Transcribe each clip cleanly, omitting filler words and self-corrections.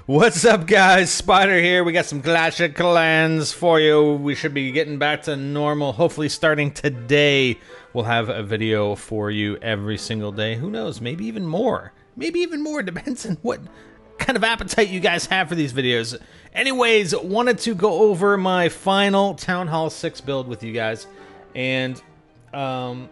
What's up, guys? Spider here. We got some Clash of Clans for you. We should be getting back to normal. Hopefully, starting today, we'll have a video for you every single day. Who knows? Maybe even more. Maybe even more. Depends on what kind of appetite you guys have for these videos. Anyways, wanted to go over my final Town Hall 6 build with you guys. And later on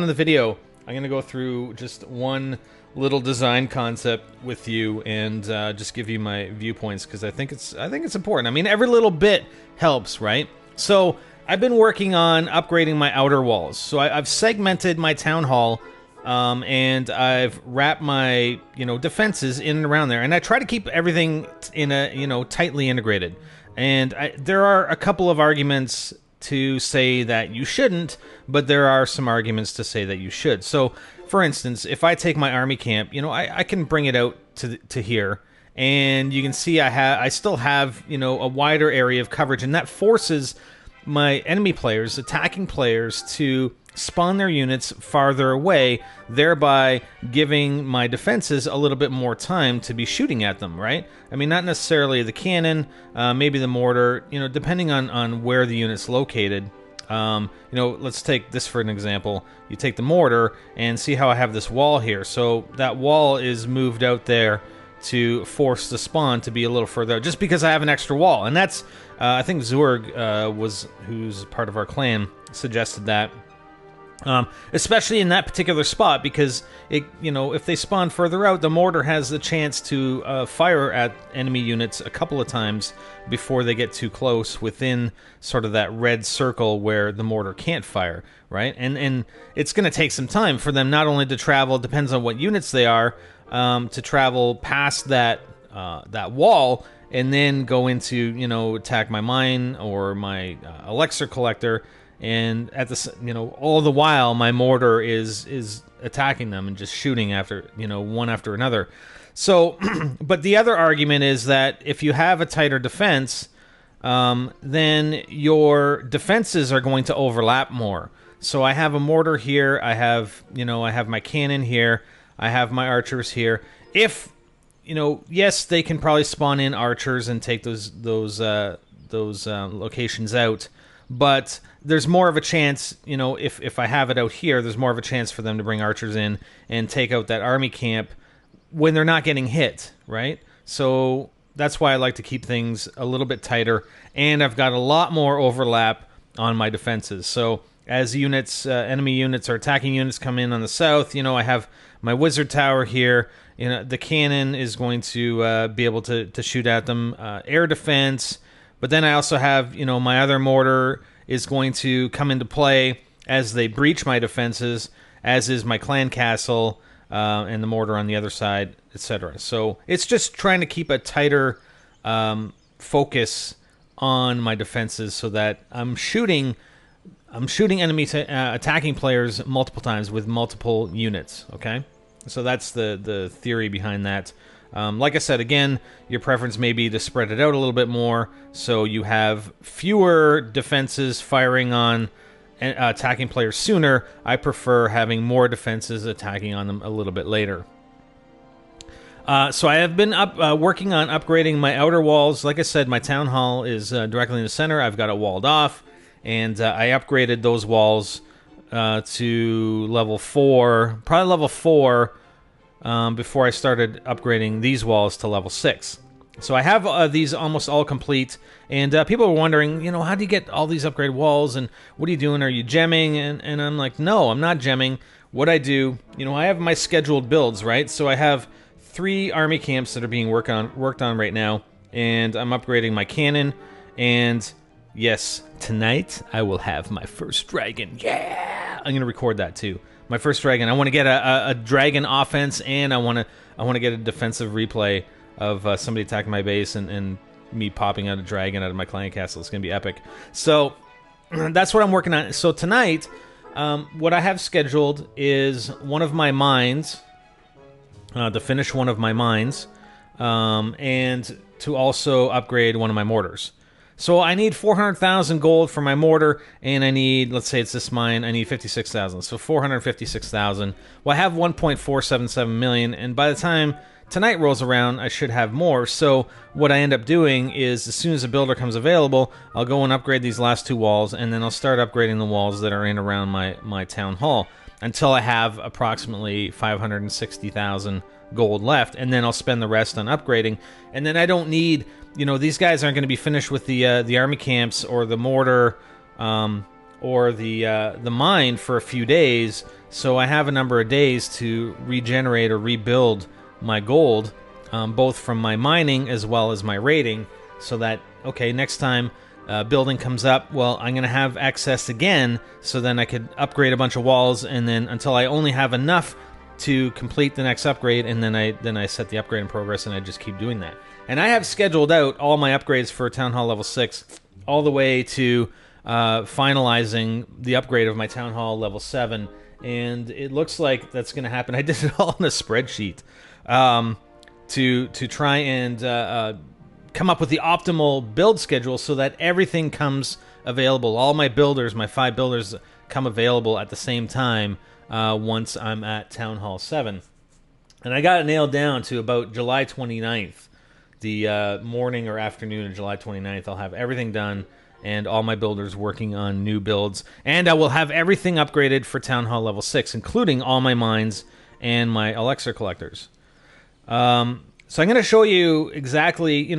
in the video, I'm gonna go through just one little design concept with you and just give you my viewpoints, because I think it's important. I mean, every little bit helps, right? So I've been working on upgrading my outer walls. So I've segmented my town hall, and I've wrapped my defenses in and around there, and I try to keep everything in a tightly integrated. And there are a couple of arguments to say that you shouldn't, but there are some arguments to say that you should. So, for instance, if I take my army camp, I can bring it out to here, and you can see I still have a wider area of coverage, and that forces my enemy players, attacking players, to spawn their units farther away, thereby giving my defenses a little bit more time to be shooting at them, right? I mean, not necessarily the cannon, maybe the mortar, depending on where the unit's located. Let's take this for an example. You take the mortar and see how I have this wall here. So that wall is moved out there to force the spawn to be a little further out, just because I have an extra wall. And that's, I think Zurg who's part of our clan, suggested that. Especially in that particular spot, because if they spawn further out, the mortar has the chance to fire at enemy units a couple of times before they get too close within sort of that red circle where the mortar can't fire, right? And it's going to take some time for them not only to travel, depends on what units they are, to travel past that wall and then go into attack my mine or my elixir collector. And at all the while, my mortar is attacking them and just shooting after, one after another. So, but the other argument is that if you have a tighter defense, then your defenses are going to overlap more. So I have a mortar here. I have my cannon here. I have my archers here. If yes, they can probably spawn in archers and take those locations out. But there's more of a chance, if I have it out here, there's more of a chance for them to bring archers in and take out that army camp when they're not getting hit, right? So that's why I like to keep things a little bit tighter, and I've got a lot more overlap on my defenses. So as units, enemy units or attacking units come in on the south, I have my wizard tower here. The cannon is going to be able to shoot at them, air defense. But then I also have, my other mortar is going to come into play as they breach my defenses, as is my clan castle and the mortar on the other side, etc. So it's just trying to keep a tighter focus on my defenses so that I'm shooting enemy attacking players multiple times with multiple units. Okay, so that's the theory behind that. Like I said, again, your preference may be to spread it out a little bit more, so you have fewer defenses firing on attacking players sooner. I prefer having more defenses attacking on them a little bit later. So I have been working on upgrading my outer walls. Like I said, my town hall is directly in the center. I've got it walled off, and I upgraded those walls to level 4, probably level 4, before I started upgrading these walls to level 6. So I have these almost all complete, and people are wondering, how do you get all these upgraded walls, and what are you doing? Are you gemming? And I'm like, no, I'm not gemming. What I do, I have my scheduled builds, right? So I have 3 army camps that are being worked on right now, and I'm upgrading my cannon, and yes, tonight I will have my first dragon. Yeah! I'm going to record that too. My first dragon. I want to get a dragon offense, and I want to get a defensive replay of somebody attacking my base and me popping out a dragon out of my clan castle. It's going to be epic. So that's what I'm working on. So tonight, what I have scheduled is one of my mines, to finish one of my mines, and to also upgrade one of my mortars. So I need 400,000 gold for my mortar, and I need, let's say it's this mine, I need 56,000. So 456,000. Well, I have 1.477 million, and by the time tonight rolls around, I should have more. So what I end up doing is, as soon as a builder comes available, I'll go and upgrade these last 2 walls, and then I'll start upgrading the walls that are in around my town hall until I have approximately 560,000 gold left, and then I'll spend the rest on upgrading. And then I don't need, these guys aren't going to be finished with the army camps or the mortar or the mine for a few days, so I have a number of days to regenerate or rebuild my gold, both from my mining as well as my raiding, so that, okay, next time building comes up, well, I'm going to have excess again, so then I could upgrade a bunch of walls, and then until I only have enough to complete the next upgrade, and then I set the upgrade in progress, and I just keep doing that. And I have scheduled out all my upgrades for Town Hall level 6 all the way to finalizing the upgrade of my Town Hall level 7, and it looks like that's going to happen. I did it all in a spreadsheet to try and come up with the optimal build schedule so that everything comes available. All my builders, my 5 builders, come available at the same time once I'm at Town Hall 7. And I got it nailed down to about July 29th. The morning or afternoon of July 29th, I'll have everything done and all my builders working on new builds. And I will have everything upgraded for Town Hall level 6, including all my mines and my elixir collectors. So I'm going to show you exactly,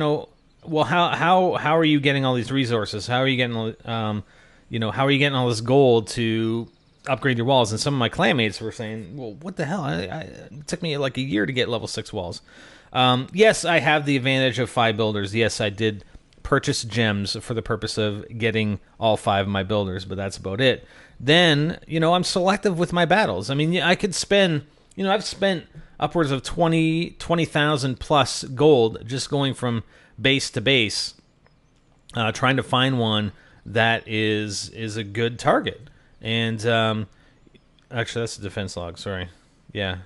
well, how are you getting all these resources? How are you getting, how are you getting all this gold to upgrade your walls? And some of my clanmates were saying, well, what the hell? It took me like a year to get level 6 walls. Yes, I have the advantage of 5 builders. Yes, I did purchase gems for the purpose of getting all 5 of my builders, but that's about it. Then, I'm selective with my battles. I mean, I could spend, I've spent upwards of 20,000 plus gold just going from base to base, trying to find one that is a good target. And actually, that's a defense log. Sorry. Yeah.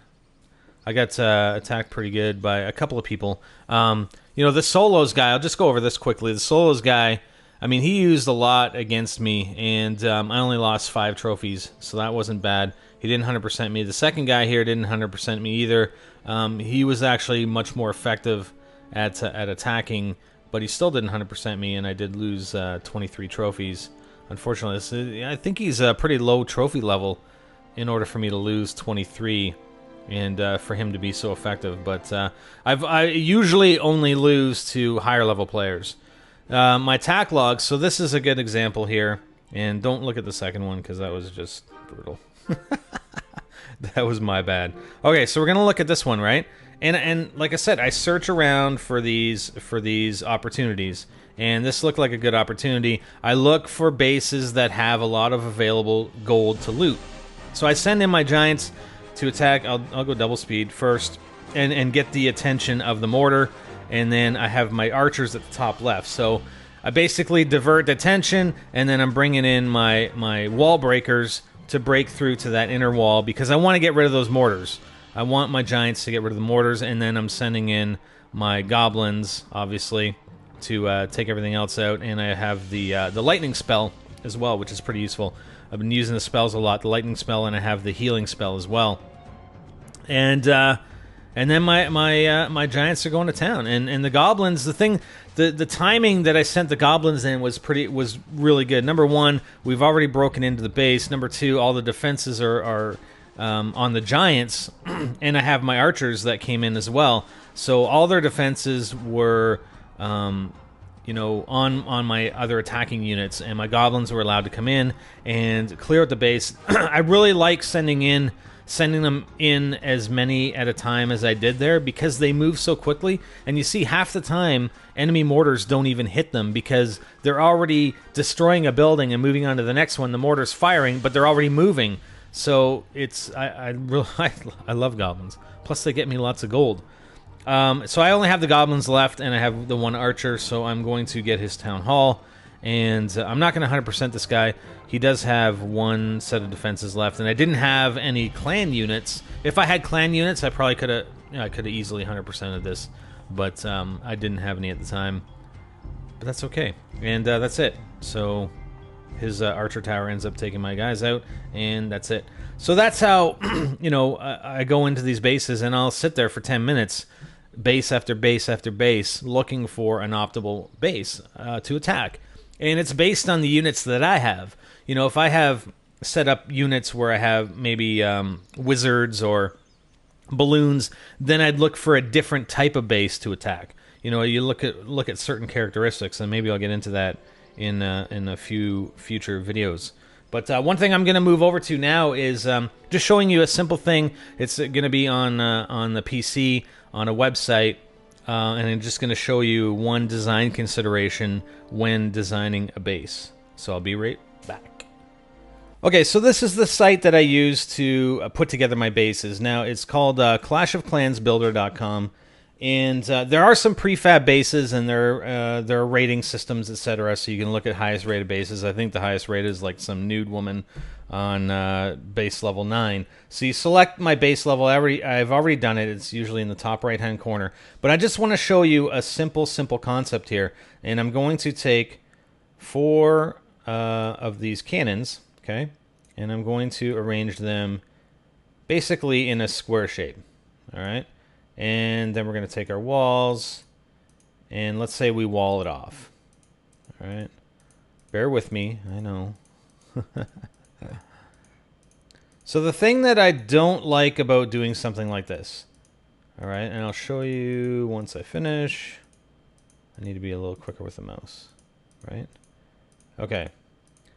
I got attacked pretty good by a couple of people. The Solos guy, I'll just go over this quickly. The Solos guy, I mean, he used a lot against me, and I only lost 5 trophies, so that wasn't bad. He didn't 100% me. The second guy here didn't 100% me either. He was actually much more effective at attacking, but he still didn't 100% me, and I did lose 23 trophies. Unfortunately, I think he's a pretty low trophy level in order for me to lose 23 and for him to be so effective. But I usually only lose to higher level players. My attack log, so this is a good example here. And don't look at the second one because that was just brutal. That was my bad. Okay, so we're going to look at this one, right? And like I said, I search around for these opportunities. And this looked like a good opportunity. I look for bases that have a lot of available gold to loot. So I send in my giants to attack. I'll go double speed first and get the attention of the mortar, and then I have my archers at the top left. So I basically divert attention, and then I'm bringing in my wall breakers to break through to that inner wall because I want to get rid of those mortars. I want my giants to get rid of the mortars, and then I'm sending in my goblins, obviously, to take everything else out. And I have the lightning spell as well, which is pretty useful. I've been using the spells a lot, the lightning spell, and I have the healing spell as well. And then my giants are going to town, and the goblins. The timing that I sent the goblins in was really good. Number one, we've already broken into the base. Number two, all the defenses are on the giants, and I have my archers that came in as well. So all their defenses were on my other attacking units, and my goblins were allowed to come in and clear out the base. I really like sending them in as many at a time as I did there because they move so quickly, and you see half the time enemy mortars don't even hit them because they're already destroying a building and moving on to the next one. The mortar's firing, but they're already moving. So I love goblins. Plus they get me lots of gold. So I only have the goblins left, and I have the one archer, so I'm going to get his town hall. And I'm not going to 100% this guy. He does have one set of defenses left, and I didn't have any clan units. If I had clan units, I probably could have easily 100% of this, but I didn't have any at the time. But that's okay, and that's it. So his archer tower ends up taking my guys out, and that's it. So that's how I go into these bases, and I'll sit there for 10 minutes. base after base after base, looking for an optimal base to attack. And it's based on the units that I have. You know, if I have set up units where I have maybe wizards or balloons, then I'd look for a different type of base to attack. You know, you look at certain characteristics, and maybe I'll get into that in a few future videos. But one thing I'm going to move over to now is just showing you a simple thing. It's going to be on the PC, on a website, and I'm just going to show you one design consideration when designing a base. So I'll be right back. Okay, so this is the site that I use to put together my bases. Now, it's called clashofclansbuilder.com. And there are some prefab bases, and there are rating systems, etc. So you can look at highest rated bases. I think the highest rated is like some nude woman on base level 9. So you select my base level. I've already done it. It's usually in the top right-hand corner. But I just want to show you a simple concept here. And I'm going to take 4 of these cannons, okay? And I'm going to arrange them basically in a square shape, all right? And then we're going to take our walls, and let's say we wall it off. All right. Bear with me. I know. So the thing that I don't like about doing something like this, all right, and I'll show you once I finish. I need to be a little quicker with the mouse, right? Okay.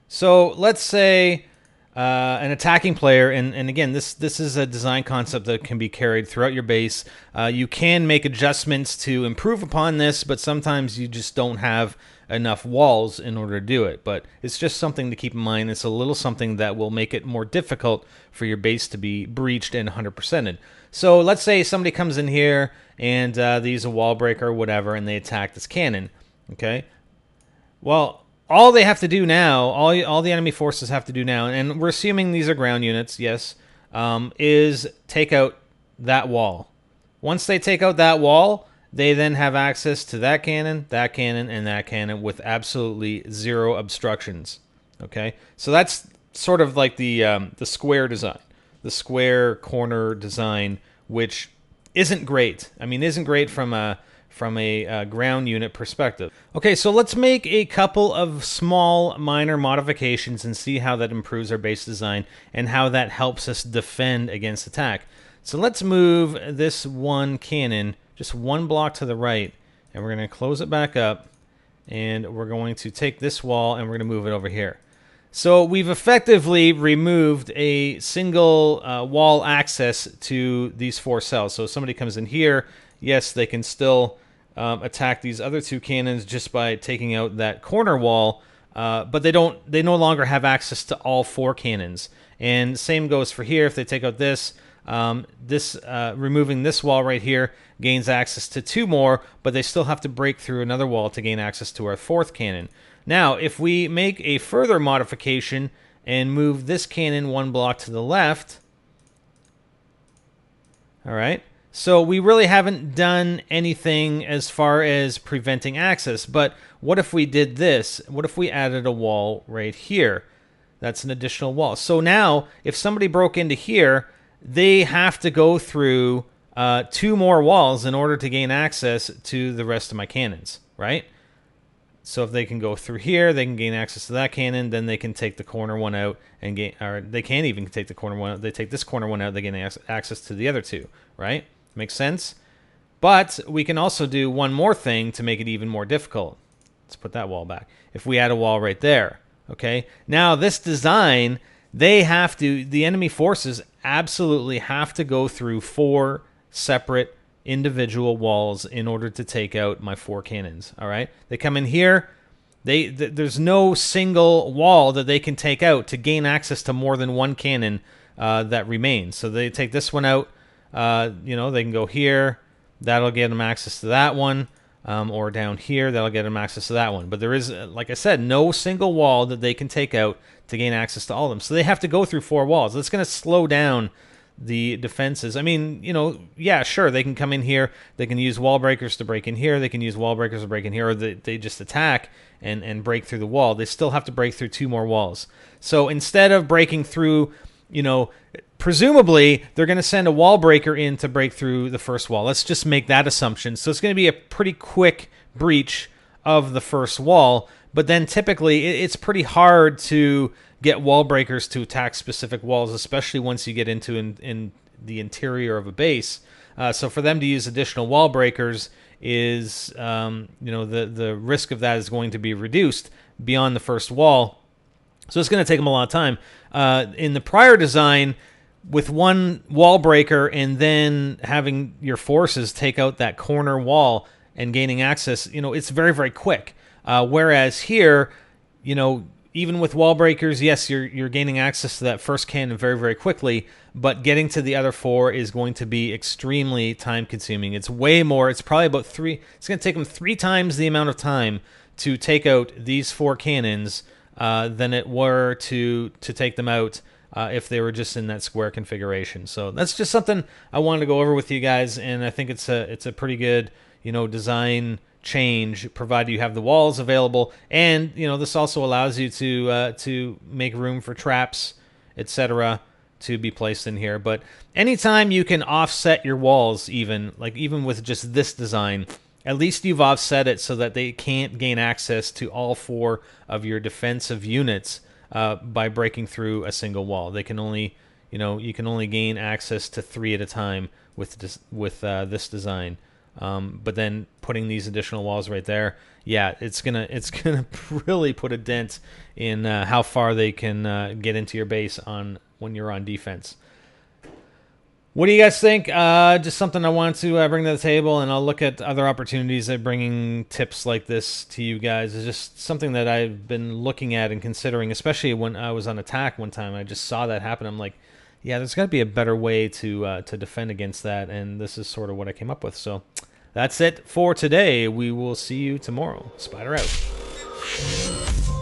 So let's say an attacking player, and again, this is a design concept that can be carried throughout your base. You can make adjustments to improve upon this, but sometimes you just don't have enough walls in order to do it. But it's just something to keep in mind. It's a little something that will make it more difficult for your base to be breached and 100%ed. So let's say somebody comes in here and they use a wall breaker or whatever, and they attack this cannon. Okay, well, all they have to do now, all the enemy forces have to do now, and we're assuming these are ground units, yes, is take out that wall. Once they take out that wall, they then have access to that cannon, and that cannon with absolutely zero obstructions. Okay, so that's sort of like the square design, the square corner design, which isn't great. I mean, isn't great from a ground unit perspective. Okay, so let's make a couple of small minor modifications and see how that improves our base design and how that helps us defend against attack. So let's move this one cannon just one block to the right, and we're going to close it back up, and we're going to take this wall and we're going to move it over here. So we've effectively removed a single wall access to these 4 cells. So if somebody comes in here, yes, they can still attack these other 2 cannons just by taking out that corner wall, but they no longer have access to all 4 cannons. And same goes for here. If they take out this, removing this wall right here gains access to 2 more, but they still have to break through another wall to gain access to our 4th cannon. Now, if we make a further modification and move this cannon 1 block to the left, all right, so we really haven't done anything as far as preventing access. But what if we did this? What if we added a wall right here? That's an additional wall. So now, if somebody broke into here, they have to go through 2 more walls in order to gain access to the rest of my cannons, right? So if they can go through here, they can gain access to that cannon, then they can take the corner one out and gain, or they can't even take the corner one out. They take this corner one out, they gain access to the other 2, right? Makes sense? But we can also do one more thing to make it even more difficult. Let's put that wall back. If we add a wall right there, okay? Now this design, the enemy forces absolutely have to go through 4 separate individual walls in order to take out my 4 cannons, all right? They come in here, there's no single wall that they can take out to gain access to more than 1 cannon that remains. So they take this one out, you know, they can go here, that'll get them access to that one, or down here, that'll get them access to that one. But there is, like I said, no single wall that they can take out to gain access to all of them. So they have to go through 4 walls. That's going to slow down the defenses. I mean, you know, yeah, sure, they can come in here, they can use wall breakers to break in here, they can use wall breakers to break in here, or they just attack and break through the wall. They still have to break through 2 more walls. So instead of breaking through, you know, presumably, they're going to send a wall breaker in to break through the first wall. Let's just make that assumption. So it's going to be a pretty quick breach of the first wall, but then typically it's pretty hard to get wall breakers to attack specific walls, especially once you get into in the interior of a base. So for them to use additional wall breakers is, the risk of that is going to be reduced beyond the first wall. So it's going to take them a lot of time. In the prior design, with one wall breaker and then having your forces take out that corner wall and gaining access, it's very, very quick. Whereas here, even with wall breakers, yes, you're gaining access to that first cannon very, very quickly, but getting to the other four is going to be extremely time consuming. It's way more. It's probably about it's going to take them 3 times the amount of time to take out these 4 cannons than it were to take them out if they were just in that square configuration. So that's just something I wanted to go over with you guys, and I think it's a pretty good design change, provided you have the walls available, and this also allows you to make room for traps, etc., to be placed in here. But anytime you can offset your walls, even with just this design, at least you've offset it so that they can't gain access to all 4 of your defensive units by breaking through a single wall. They can only, you can only gain access to 3 at a time with this design. But then putting these additional walls right there, yeah, it's gonna really put a dent in how far they can get into your base when you're on defense. What do you guys think? Just something I want to bring to the table, and I'll look at other opportunities at bringing tips like this to you guys. It's just something that I've been looking at and considering, especially when I was on attack one time. I just saw that happen. I'm like, yeah, there's got to be a better way to defend against that, and this is sort of what I came up with. So that's it for today. We will see you tomorrow. Spider out.